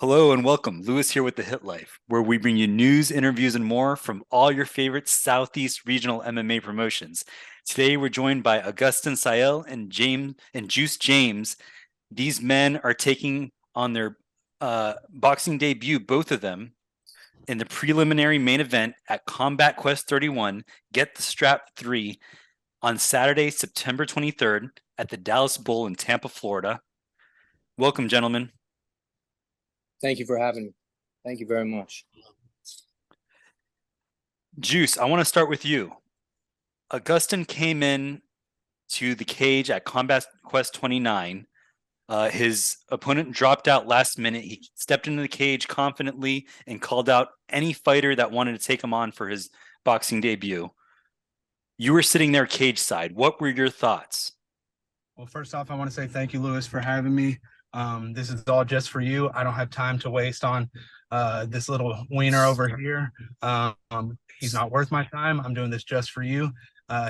Hello and welcome. Lewis here with The Hit Life, where we bring you news, interviews, and more from all your favorite Southeast regional MMA promotions. Today, we're joined by Augustin Siel and Juice James. These men are taking on their boxing debut, both of them, in the preliminary main event at Combat Quest 31, Get the Strap 3, on Saturday, September 23rd at the Dallas Bowl in Tampa, Florida. Welcome, gentlemen. Thank you for having me. Thank you very much. Juice, I want to start with you. Augustin came in to the cage at Combat Quest 29. His opponent dropped out last minute. He stepped into the cage confidently and called out any fighter that wanted to take him on for his boxing debut. You were sitting there cage side. What were your thoughts? Well, first off, I want to say thank you, Lewis, for having me. This is all just for you. I don't have time to waste on this little wiener over here. He's not worth my time. I'm doing this just for you.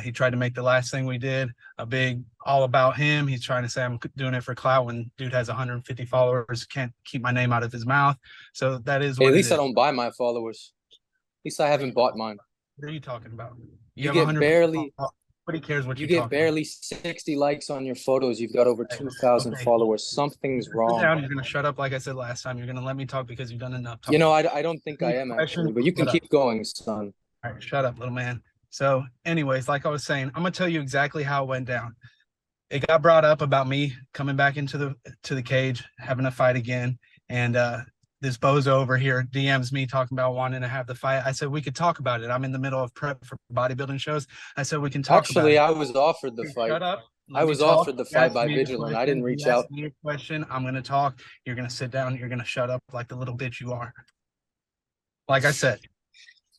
He tried to make the last thing we did a big all about him. He's trying to say I'm doing it for clout when dude has 150 followers, can't keep my name out of his mouth. So that is what at least I don't buy my followers. At least I haven't bought mine. What are you talking about? You get barely... Nobody cares what you get barely 60 likes on your photos. You've got over 2,000 followers. Something's wrong. You're going to shut up like I said last time. You're going to let me talk because you've done enough talking. You know, I don't think I am actually, but you can keep going, son. All right, shut up, little man. So anyways, like I was saying, I'm going to tell you exactly how it went down. It got brought up about me coming back into the cage, having a fight again. And this bozo over here DMs me talking about wanting to have the fight. I said, we could talk about it. I'm in the middle of prep for bodybuilding shows. I said, we can talk about it. Actually, I was offered the fight. Shut up. I was offered the fight by Vigilant. I didn't reach out. Me a question. I'm going to talk. You're going to sit down. You're going to shut up like the little bitch you are. Like I said.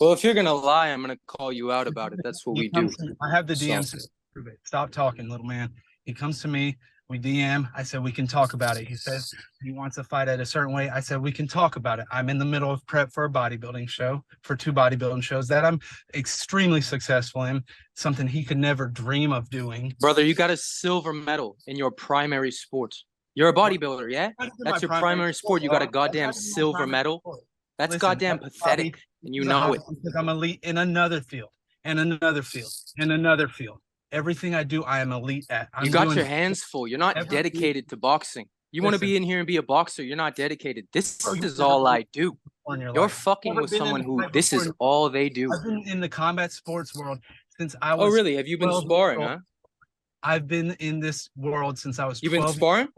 Well, if you're going to lie, I'm going to call you out about it. That's what we do. I have the DMs to prove it. Stop talking, little man. He comes to me. We DM. I said, we can talk about it. He says he wants a fight at a certain way. I said, we can talk about it. I'm in the middle of prep for a bodybuilding show, for 2 bodybuilding shows that I'm extremely successful in, something he could never dream of doing. Brother, you got a silver medal in your primary sport. You're a bodybuilder, yeah? That's your primary sport. You got a goddamn silver medal. That's goddamn pathetic, and you know it. Because I'm elite in another field, and another field, and another field. Everything I do, I am elite at. You got your hands full. You're not dedicated to boxing. You want to be in here and be a boxer. You're not dedicated. This is all I do. You're fucking with someone who this is all they do. I've been in the combat sports world since I was... Oh, really? Have you been sparring, huh? I've been in this world since I was 12. You've been sparring?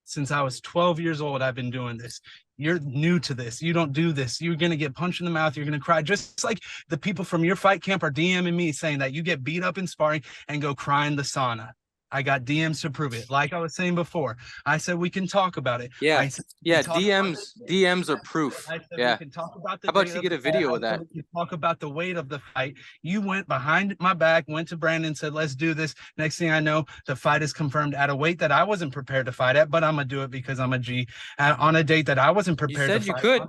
Since I was 12 years old, I've been doing this. You're new to this. You don't do this. You're going to get punched in the mouth. You're going to cry. Just like the people from your fight camp are DMing me saying that you get beat up in sparring and go cry in the sauna. I got DMs to prove it. Like I was saying before, I said we can talk about it. Yeah, DMs are proof. Yeah. We can talk about the How about you get a video of that? We can talk about the weight of the fight. You went behind my back, went to Brandon, said, let's do this. Next thing I know, the fight is confirmed at a weight that I wasn't prepared to fight at, but I'm going to do it because I'm a G. On a date that I wasn't prepared to fight. You said you could.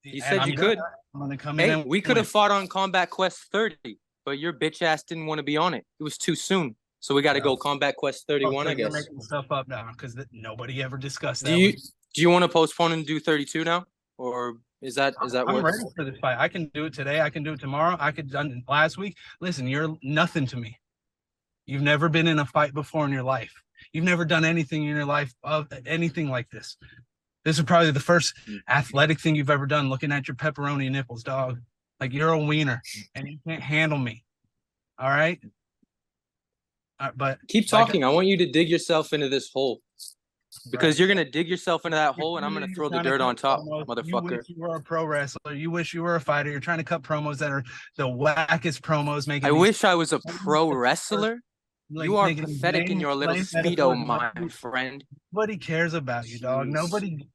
You said you could. I'm going to come in. Hey, we could have fought on Combat Quest 30, but your bitch ass didn't want to be on it. It was too soon. So we got to go Combat Quest 31, I guess. You're making stuff up now because nobody ever discussed that. Do you want to postpone and do 32 now, or is that I'm ready for this fight. I can do it today. I can do it tomorrow. I could done it last week. Listen, you're nothing to me. You've never been in a fight before in your life. You've never done anything in your life of anything like this. This is probably the first athletic thing you've ever done. Looking at your pepperoni nipples, dog. Like you're a wiener, and you can't handle me. All right. But keep talking. I want you to dig yourself into this hole because you're going to dig yourself into that hole and I'm going to throw the dirt on top, motherfucker. You wish you were a pro wrestler. You wish you were a fighter. You're trying to cut promos that are the wackest promos. I wish I was a pro wrestler. You are pathetic in your little Speedo, my friend. Nobody cares about you, dog. Nobody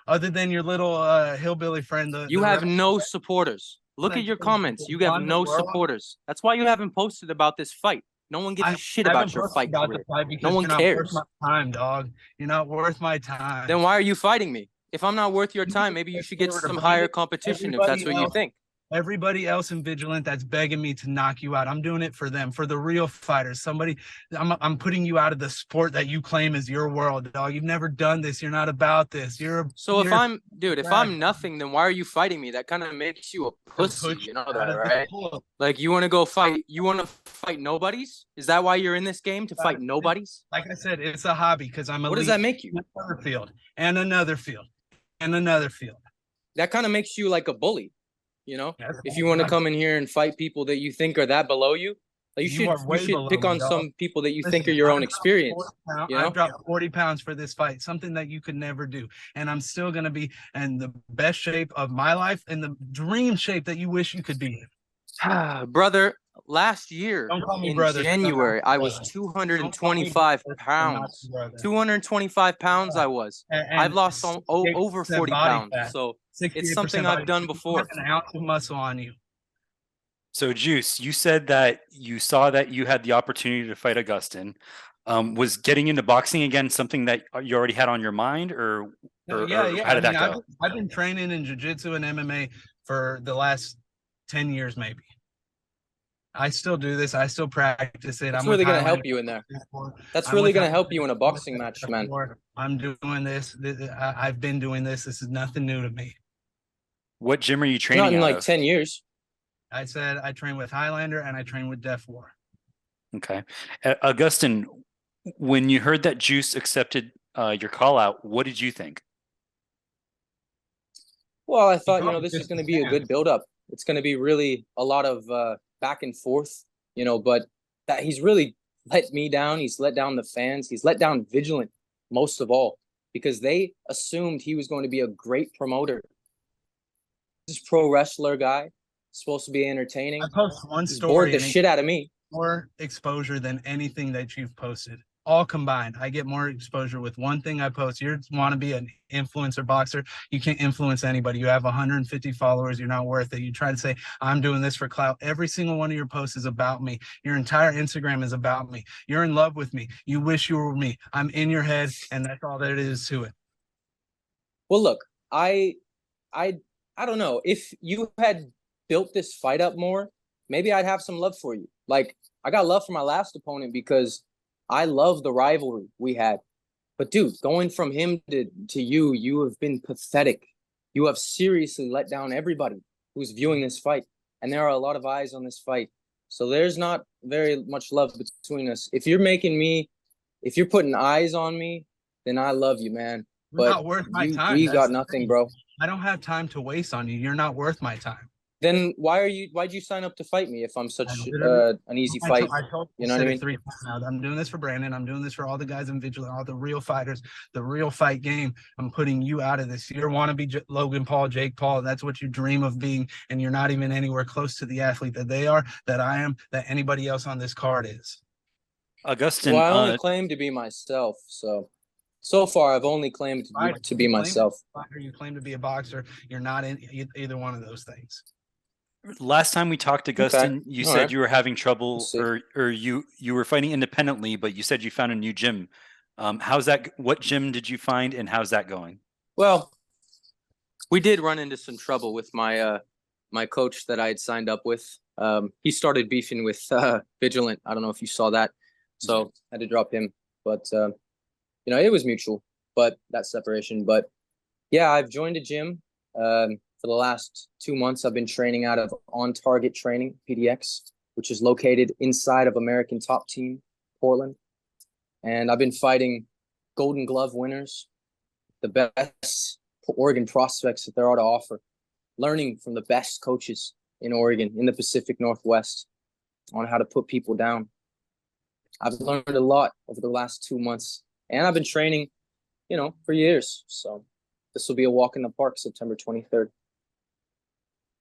other than your little hillbilly friend. You have no supporters. Look at your comments. You have no supporters. That's why you haven't posted about this fight. No one gives a shit about your fight career. No one cares. You're not worth my time, dog. You're not worth my time. Then why are you fighting me? If I'm not worth your time, maybe you should get some higher competition if that's what you think. everybody else in Vigilant that's begging me to knock you out. I'm doing it for them, for the real fighters. I'm putting you out of the sport that you claim is your world, dog. You've never done this. You're not about this. If I'm nothing, then why are you fighting me? That kind of makes you a pussy, you know that, right? Like, you want to go fight, you want to fight nobodies? Is that why you're in this game, to fight nobodies? Like I said, it's a hobby because I'm What does that make you? Another field and another field and another field. That kind of makes you like a bully, you know? If you want to come in here and fight people that you think are that below you, like, you should pick on some people that you think are your own experience. You know? I've dropped 40 pounds for this fight, something that you could never do. And I'm still going to be in the best shape of my life, in the dream shape that you wish you could be in. Brother, last year in January, I was 225 pounds. 225 pounds I was. I've lost over 40 pounds. So it's something I've done before. An ounce of muscle on you. So, Juice, you said that you saw that you had the opportunity to fight Augustin. Was getting into boxing again something that you already had on your mind, or how did that go? I've been training in jiu-jitsu and MMA for the last 10 years, maybe. I still do this. I still practice it. That's really going to help you in there. That's really going to help you in a boxing match, man. I'm doing this. I've been doing this. This is nothing new to me. What gym are you training Not in like 10 years. I said I train with Highlander and I train with Def War. Okay. Augustin, when you heard that Juice accepted your call out, what did you think? Well, I thought, this is going to be a good build-up. It's going to be really a lot of back and forth, but that he's really let me down. He's let down the fans. He's let down Vigilant most of all, because they assumed he was going to be a great promoter. This pro wrestler guy, supposed to be entertaining. I post one story. Bored the shit out of me. More exposure than anything that you've posted. All combined, I get more exposure with one thing I post. You want to be an influencer boxer, you can't influence anybody. You have 150 followers, you're not worth it. You try to say, I'm doing this for clout. Every single one of your posts is about me. Your entire Instagram is about me. You're in love with me. You wish you were me. I'm in your head, and that's all that it is to it. Well, look, I don't know. If you had built this fight up more, maybe I'd have some love for you. Like, I got love for my last opponent because I love the rivalry we had. But dude, going from him to you have been pathetic. You have seriously let down everybody who's viewing this fight. And there are a lot of eyes on this fight. So there's not very much love between us. If you're putting eyes on me, then I love you, man. You're not worth my time. We got nothing, bro. I don't have time to waste on you. You're not worth my time. Then why'd you sign up to fight me if I'm such an easy fight? You know what I mean? I'm doing this for Brandon. I'm doing this for all the guys in Vigilant, all the real fighters, the real fight game. I'm putting you out of this. You want to be Logan Paul, Jake Paul. That's what you dream of being, and you're not even anywhere close to the athlete that they are, that I am, that anybody else on this card is. Augustin, well, I only claim to be myself, so far I've only claimed to be myself. You claim to be a boxer. You're not in either one of those things. Last time we talked, Augustin, you said you were having trouble, or you were fighting independently, but you said you found a new gym. How's that? What gym did you find, and how's that going? Well, we did run into some trouble with my my coach that I had signed up with. He started beefing with Vigilant. I don't know if you saw that, so I had to drop him. But it was mutual. But that separation. But yeah, I've joined a gym. For the last 2 months, I've been training out of On Target Training, PDX, which is located inside of American Top Team, Portland. And I've been fighting Golden Glove winners, the best Oregon prospects that there are to offer, learning from the best coaches in Oregon, in the Pacific Northwest, on how to put people down. I've learned a lot over the last 2 months, and I've been training, for years. So this will be a walk in the park, September 23rd.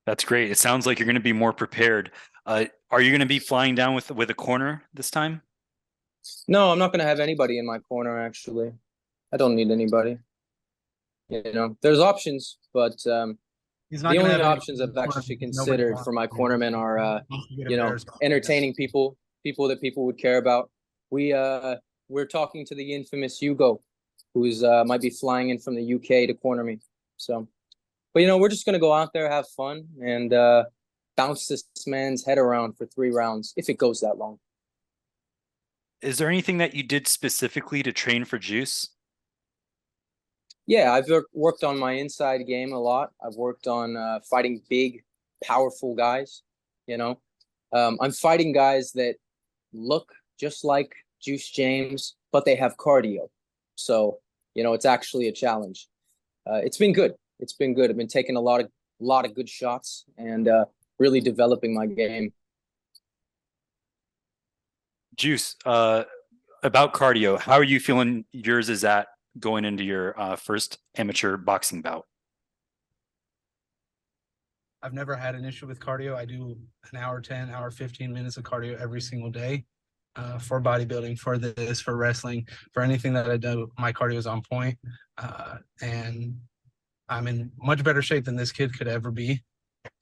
That's great. It sounds like you're going to be more prepared. Are you going to be flying down with a corner this time? No, I'm not going to have anybody in my corner, actually. I don't need anybody. There's options, but the only options I've actually considered for my cornermen are, entertaining people that people would care about. We're talking to the infamous Hugo, who's might be flying in from the UK to corner me. So. But, we're just going to go out there, have fun, and bounce this man's head around for 3 rounds if it goes that long. Is there anything that you did specifically to train for Juice? Yeah, I've worked on my inside game a lot. I've worked on fighting big, powerful guys. You know, I'm fighting guys that look just like Juice James, but they have cardio. So, you know, it's actually a challenge. It's been good. It's been good. I've been taking a lot of good shots and really developing my game. Juice, about cardio, how are you feeling yours is at going into your first amateur boxing bout? I've never had an issue with cardio. I do an hour 10, hour 15 minutes of cardio every single day for bodybuilding, for this, for wrestling, for anything that I do. My cardio is on point, and I'm in much better shape than this kid could ever be.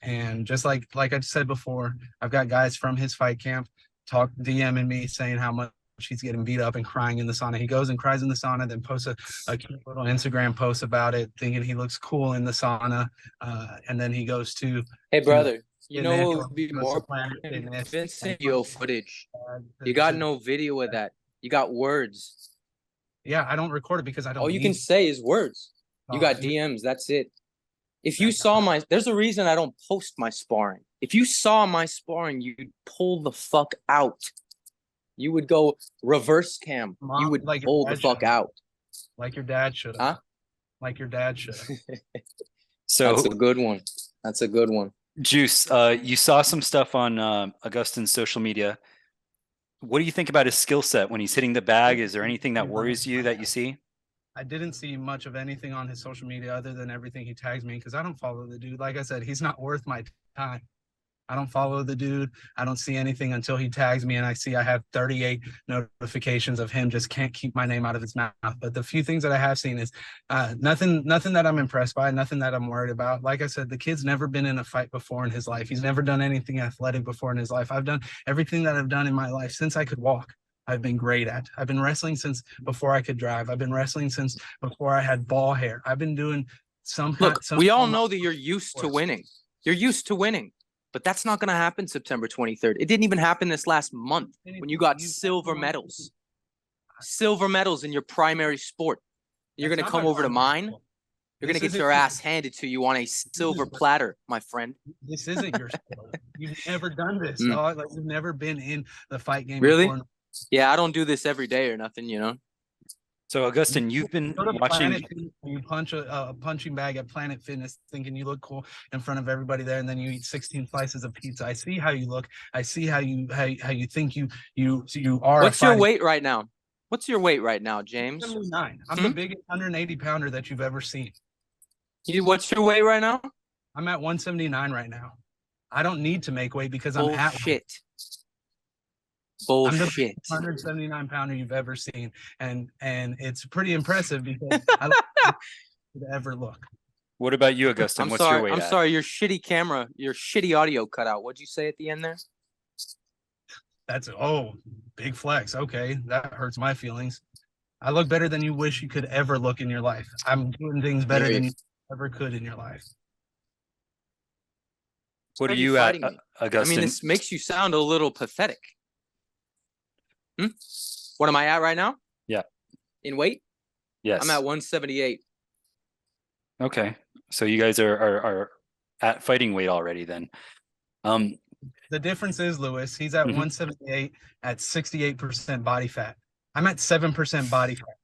And just like I said before, I've got guys from his fight camp DMing me saying how much he's getting beat up and crying in the sauna. He goes and cries in the sauna, then posts a cute little Instagram post about it, thinking he looks cool in the sauna. And then he goes to, hey brother, you know what would be more convincing? Video footage. You got no video of that. You got words. Yeah, I don't record it because I don't. All you can say is words. You got DMs. That's it. If you saw there's a reason I don't post my sparring. If you saw my sparring, you'd pull the fuck out. You would go reverse cam. You would pull the fuck out. Like your dad should have. Huh? Like your dad should have. So that's a good one. That's a good one. Juice, you saw some stuff on Augustin's social media. What do you think about his skill set when he's hitting the bag? Is there anything that worries you that you see? I didn't see much of anything on his social media other than everything he tags me because I don't follow the dude. Like I said, he's not worth my time. I don't follow the dude. I don't see anything until he tags me and I see I have 38 notifications of him. Just can't keep my name out of his mouth. But the few things that I have seen is nothing that I'm impressed by, nothing that I'm worried about. Like I said, the kid's never been in a fight before in his life. He's never done anything athletic before in his life. I've done everything that I've done in my life since I could walk. I've been great at. I've been wrestling since before I could drive. I've been wrestling since before I had ball hair. I've been doing we all know that you're used to winning. You're used to winning. But that's not going to happen September 23rd. It didn't even happen this last month when you got silver medals. Silver medals in your primary sport. You're going to come over to mine. You're going to get your ass handed to you on a silver platter, my friend. This isn't your sport. You've never done this. Dog. Like, you've never been in the fight game really? Before. Yeah, I don't do this every day or nothing, you know. So, Augustin, you've been watching. You punch a punching bag at Planet Fitness thinking you look cool in front of everybody there, and then you eat 16 slices of pizza. I see how you look. I see how you think you are. What's your weight right now? What's your weight right now, James? 79. I'm the biggest 180 pounder that you've ever seen. What's your weight right now? I'm at 179 right now. I don't need to make weight because I'm at shit. Bullshit. I'm the 179 pounder you've ever seen, and it's pretty impressive because I don't ever look. What about you, Augustin? What's your weight? I'm sorry, your shitty camera, your shitty audio cut out. What'd you say at the end there? That's big flex. Okay, that hurts my feelings. I look better than you wish you could ever look in your life. I'm doing things better than you ever could in your life. What are you at, Augustin? I mean, this makes you sound a little pathetic. What am I at right now? Yeah. In weight? Yes. I'm at 178. Okay. So you guys are at fighting weight already then. The difference is, Lewis, he's at 178 at 68% body fat. I'm at 7% body fat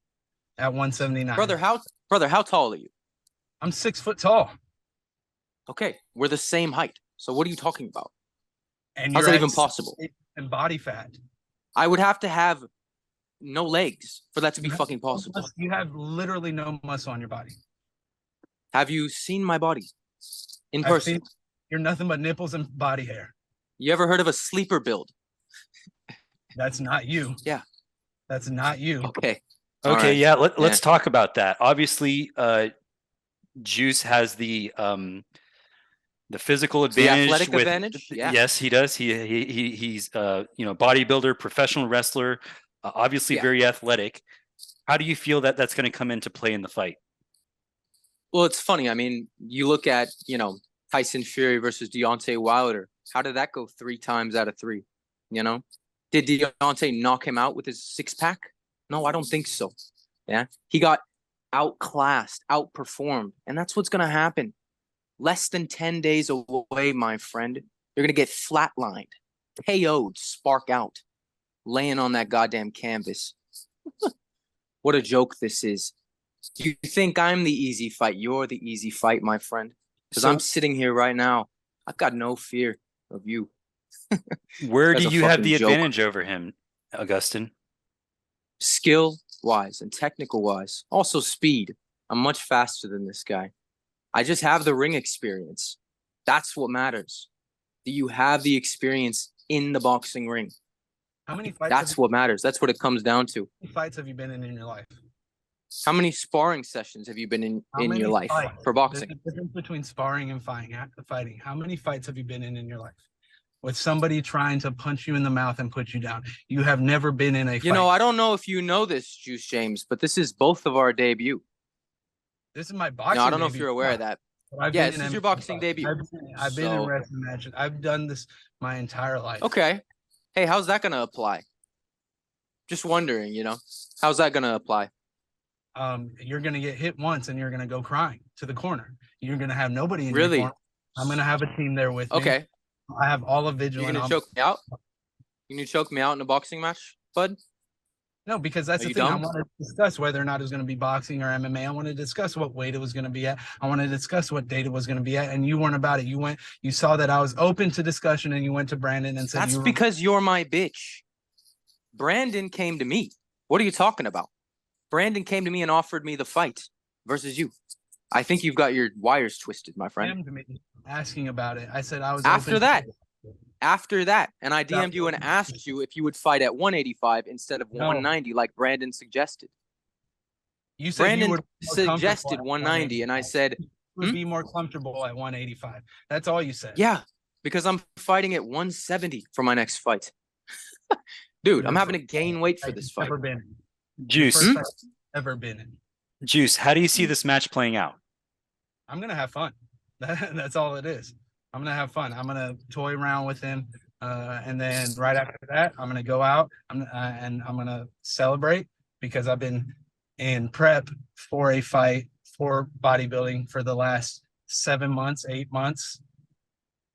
at 179. Brother, how tall are you? I'm 6 foot tall. Okay. We're the same height. So what are you talking about? And how's that even possible? And body fat. I would have to have no legs for that to be fucking possible. You have literally no muscle on your body. Have you seen my body in person? You're nothing but nipples and body hair. You ever heard of a sleeper build? That's not you. Yeah. That's not you. Okay. Okay, right. Yeah, let's talk about that. Obviously, Juice has the physical advantage, the athletic advantage. Yeah. Yes, he does. He's bodybuilder, professional wrestler, obviously very athletic. How do you feel that that's going to come into play in the fight? Well, it's funny. I mean, you look at Tyson Fury versus Deontay Wilder. How did that go 3 times out of 3? You know, did Deontay knock him out with his 6-pack? No, I don't think so. Yeah, he got outclassed, outperformed, and that's what's gonna happen. Less than 10 days away, my friend, you're gonna get flatlined, KO'd, spark out, laying on that goddamn canvas. What a joke this is. You think I'm the easy fight? You're the easy fight, my friend. Because I'm sitting here right now. I've got no fear of you. Where do That's a you have fucking the joke. advantage over him, Augustin? Skill-wise and technical-wise. Also speed. I'm much faster than this guy. I just have the ring experience. That's what matters. Do you have the experience in the boxing ring? How many fights? That's what matters. That's what it comes down to. How many fights have you been in your life? How many sparring sessions have you been in your life for boxing? There's a difference between sparring and fighting. How many fights have you been in your life? With somebody trying to punch you in the mouth and put you down. You have never been in a fight. You know, I don't know if you know this, Juice James, but this is both of our debut. This is my boxing. No, I don't know if debut. you're aware of that. Yeah, this is your boxing debut. I've been in wrestling matches. I've done this my entire life. Okay. Hey, how's that going to apply? Just wondering, you know, how's that going to apply? You're going to get hit once and you're going to go crying to the corner. You're going to have nobody in Really? your corner. I'm going to have a team there with me. Okay. I have all of Vigilant. You're going to choke me out? You going to choke me out in a boxing match, bud? No, because that's the thing. Dumb? I want to discuss whether or not it was going to be boxing or MMA. I want to discuss what weight it was going to be at. I want to discuss what date it was going to be at. And you weren't about it. You saw that I was open to discussion and you went to Brandon and said, that's because you're my bitch. Brandon came to me. What are you talking about? Brandon came to me and offered me the fight versus you. I think you've got your wires twisted, my friend. To me, asking about it. I said I was after that, and I DM'd you and asked you if you would fight at 185 instead of 190, like Brandon suggested. You said Brandon suggested 190, and I said would be more comfortable at 185. That's all you said. Yeah, because I'm fighting at 170 for my next fight. Dude, I'm having to gain weight for this fight. Ever been Juice. Ever been in. Juice, how do you see this match playing out? I'm gonna have fun. That's all it is. I'm gonna have fun. I'm gonna toy around with him, and then right after that, I'm gonna go out. And I'm gonna celebrate because I've been in prep for a fight for bodybuilding for the last 7 months, 8 months,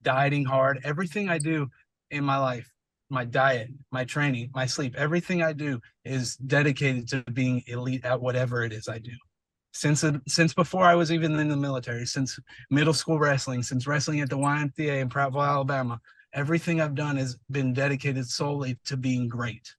dieting hard. Everything I do in my life, my diet, my training, my sleep, everything I do is dedicated to being elite at whatever it is I do. Since before I was even in the military, since middle school wrestling, since wrestling at the YMCA in Prattville, Alabama, everything I've done has been dedicated solely to being great.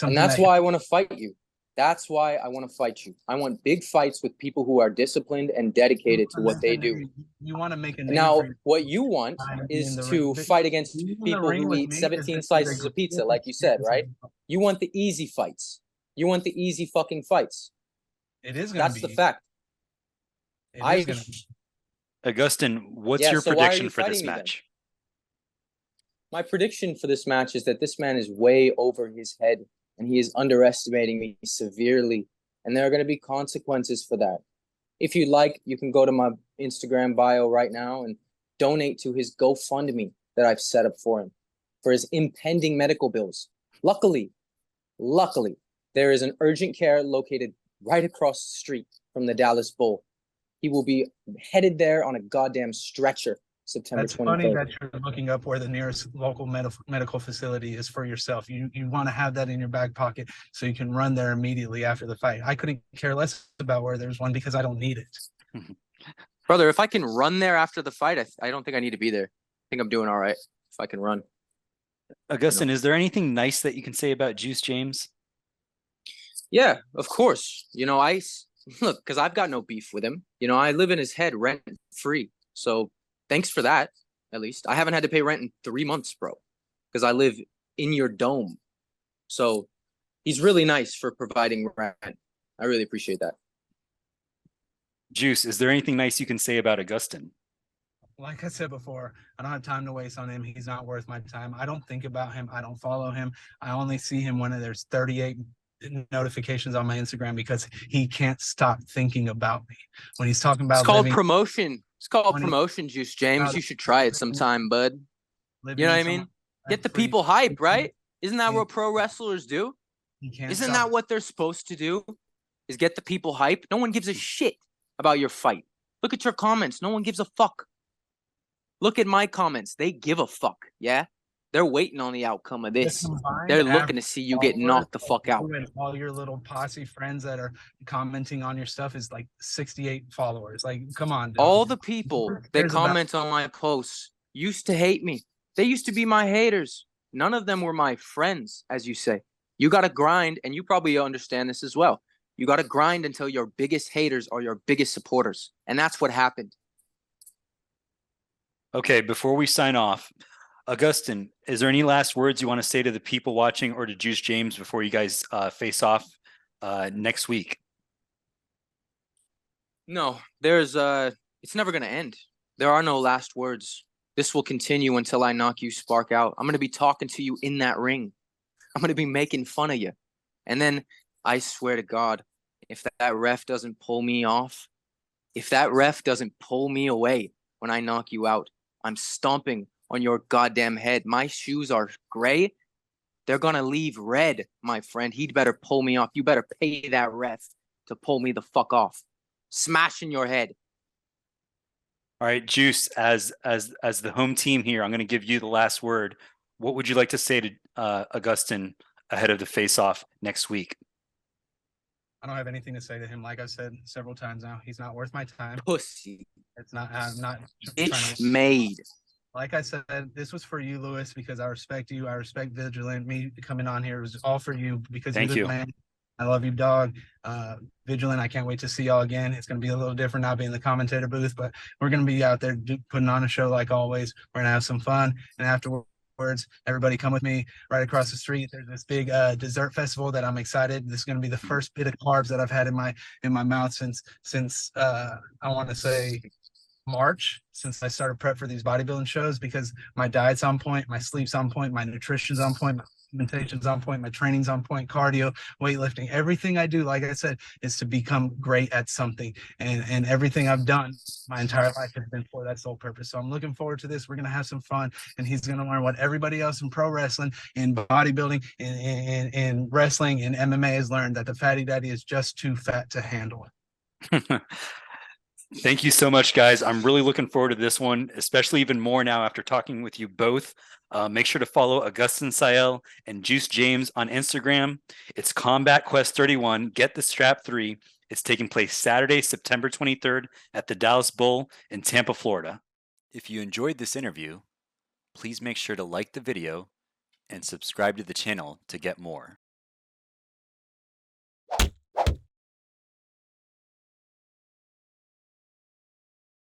And that's why I want to fight you. That's why I want to fight you. I want big fights with people who are disciplined and dedicated to what they do. You want to make a name now, what you want is to fight against people who eat 17 slices of pizza, like you said, right? You want the easy fights. You want the easy fucking fights. It is going to be. That's the fact. Augustin, what's your prediction for this match? My prediction for this match is that this man is way over his head and he is underestimating me severely. And there are going to be consequences for that. If you'd like, you can go to my Instagram bio right now and donate to his GoFundMe that I've set up for him for his impending medical bills. Luckily, there is an urgent care located right across the street from the Dallas Bowl. He will be headed there on a goddamn stretcher September 23rd. That's funny that you're looking up where the nearest local medical facility is for yourself. You want to have that in your back pocket so you can run there immediately after the fight. I couldn't care less about where there's one because I don't need it. Brother, if I can run there after the fight, I don't think I need to be there. I think I'm doing all right if I can run. Augustin, is there anything nice that you can say about Juice James? Yeah, of course. You know, look, because I've got no beef with him. You know, I live in his head rent free. So thanks for that, at least. I haven't had to pay rent in 3 months, bro, because I live in your dome. So he's really nice for providing rent. I really appreciate that. Juice, is there anything nice you can say about Augustin? Like I said before, I don't have time to waste on him. He's not worth my time. I don't think about him. I don't follow him. I only see him when there's 38 notifications on my Instagram because he can't stop thinking about me. When he's talking about it's called promotion. It's called promotion, Juice James. You should try it sometime, bud. living You know what in I someone mean? Get the free. people hyped, right? Isn't that Yeah. what pro wrestlers do? You can't Isn't stop that it. what they're supposed to do? Is get the people hyped? No one gives a shit about your fight. Look at your comments. No one gives a fuck. Look at my comments. They give a fuck. Yeah. They're waiting on the outcome of this. Combined They're average looking to see you get followers knocked the of fuck out. you and all your little posse friends that are commenting on your stuff is like 68 followers. Like, come on, dog. All the people that comment on my posts used to hate me. They used to be my haters. None of them were my friends, as you say. You got to grind, and you probably understand this as well. You got to grind until your biggest haters are your biggest supporters. And that's what happened. Okay, before we sign off, Augustin, is there any last words you want to say to the people watching or to Juice James before you guys face off next week? No, it's never going to end. There are no last words. This will continue until I knock you spark out. I'm going to be talking to you in that ring. I'm going to be making fun of you. And then I swear to God, if that ref doesn't pull me off, if that ref doesn't pull me away when I knock you out, I'm stomping on your goddamn head. My shoes are gray. They're going to leave red, my friend. He'd better pull me off. You better pay that ref to pull me the fuck off. Smash in your head. All right, Juice, as the home team here, I'm going to give you the last word. What would you like to say to Augustin ahead of the face-off next week? I don't have anything to say to him. Like I've said several times now, he's not worth my time. Pussy. It's not. I'm not Bitch trying to. made. Like I said, this was for you, Lewis, because I respect you. I respect Vigilant. Me coming on here was all for you because Thank you're you. the man. I love you, dog. Vigilant, I can't wait to see y'all again. It's going to be a little different not being in the commentator booth, but we're going to be out there putting on a show like always. We're going to have some fun. And afterwards, everybody come with me right across the street. There's this big dessert festival that I'm excited. This is going to be the first bit of carbs that I've had in my mouth since I want to say March, since I started prep for these bodybuilding shows, because my diet's on point, my sleep's on point, my nutrition's on point, my alimentation's on point, my training's on point, cardio, weightlifting, everything I do, like I said, is to become great at something. And everything I've done my entire life has been for that sole purpose. So I'm looking forward to this. We're gonna have some fun, and he's gonna learn what everybody else in pro wrestling, in bodybuilding, in wrestling, in MMA has learned, that the fatty daddy is just too fat to handle it. Thank you so much, guys. I'm really looking forward to this one, especially even more now after talking with you both. Make sure to follow Augustin Siel and Juice James on Instagram. It's Combat Quest 31. Get the Strap 3. It's taking place Saturday, September 23rd at the Dallas Bull in Tampa, Florida. If you enjoyed this interview, please make sure to like the video and subscribe to the channel to get more.